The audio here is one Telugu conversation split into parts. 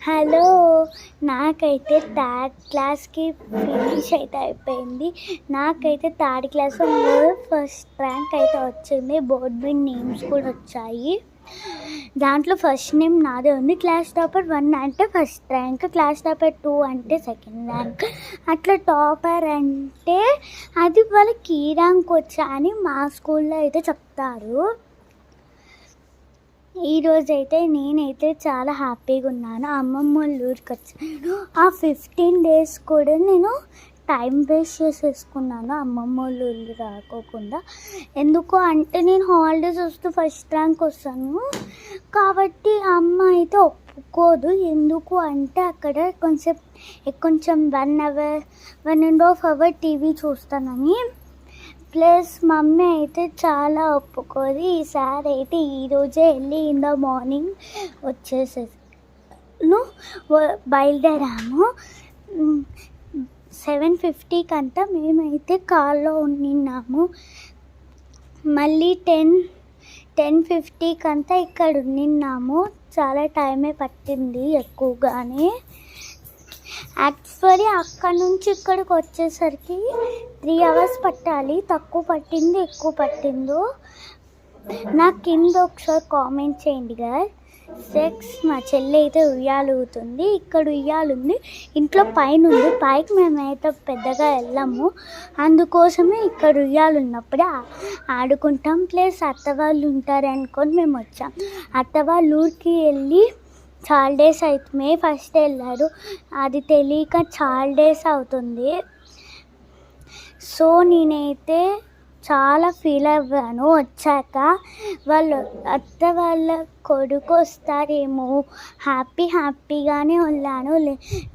హలో, నాకైతే థర్డ్ క్లాస్కి ఫినిష్ అయితే అయిపోయింది. నాకైతే థర్డ్ క్లాస్లో ఫస్ట్ ర్యాంక్ అయితే వచ్చింది. బోర్డ్ మీద నేమ్స్ కూడా వచ్చాయి. దాంట్లో ఫస్ట్ నేమ్ నాదే ఉంది. క్లాస్ టాపర్ 1 అంటే ఫస్ట్ ర్యాంక్, క్లాస్ టాపర్ 2 అంటే సెకండ్ ర్యాంక్, అట్లా టాపర్ అంటే అది వాళ్ళకి ఈ ర్యాంక్ వచ్చా అని మా స్కూల్లో అయితే చెప్తారు. ఈరోజైతే నేనైతే చాలా హ్యాపీగా ఉన్నాను. అమ్మమ్మ వాళ్ళ ఊరికి వచ్చాను. ఆ 15 days కూడా నేను టైం వేస్ట్ చేసేసుకున్నాను అమ్మమ్మ వాళ్ళ ఊరు రాకోకుండా. ఎందుకు అంటే నేను హాలిడేస్ వస్తూ ఫస్ట్ ర్యాంక్ వస్తాను కాబట్టి అమ్మ అయితే ఒప్పుకోదు. ఎందుకు అంటే అక్కడ కొంచెం 1.5 hour టీవీ చూస్తానని. ప్లస్ మమ్మీ అయితే చాలా ఒప్పుకోదు. ఈసారి అయితే ఈరోజే వెళ్ళి ఇన్ ద మార్నింగ్ బయలుదేరాము. 7:50 అంతా మేమైతే కార్లో ఉన్నాము. మళ్ళీ 10:50 అంతా ఇక్కడ ఉన్నాము. చాలా టైమే పట్టింది ఎక్కువగానే. యాక్చువల్లీ అక్కడ నుంచి ఇక్కడికి వచ్చేసరికి 3 hours పట్టాలి. తక్కువ పట్టింది ఎక్కువ పట్టిందో నాకు కింద ఒకసారి కామెంట్ చేయండి గాయ్. మా చెల్లి అయితే ఉయ్యాలుగుతుంది. ఇక్కడ ఉయ్యాలుంది, ఇంట్లో పైన ఉంది. పైకి మేమైతే పెద్దగా వెళ్ళాము, అందుకోసమే ఇక్కడ ఉయ్యాలు ఉన్నప్పుడే ఆడుకుంటాం. ప్లస్ అత్త వాళ్ళు ఉంటారు అనుకొని మేము వచ్చాం. అత్త వాళ్ళ ఊరికి వెళ్ళి చాలా డేస్ అవుతుంది. May 1st వెళ్ళారు, అది తెలియక చాలా డేస్ అవుతుంది. సో నేనైతే చాలా ఫీల్ అవ్వాను వచ్చాక. అత్త వాళ్ళ కొడుకు వస్తారేమో హ్యాపీగానే ఉన్నాను.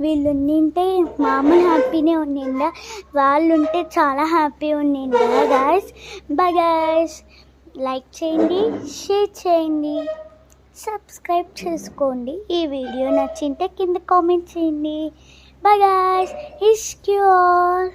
వీళ్ళు ఉండింటే మామూలు హ్యాపీనే ఉండిందా, వాళ్ళు ఉంటే చాలా హ్యాపీ ఉండిందా. గాయస్ బాయ్ గాయస్, లైక్ చేయండి, షేర్ చేయండి, సబ్స్క్రైబ్ చేసుకోండి. ఈ వీడియో నచ్చింటే కింద కామెంట్ చేయండి. బాయ్ గాయ్స్, ఇష్క్ యూ ఆల్.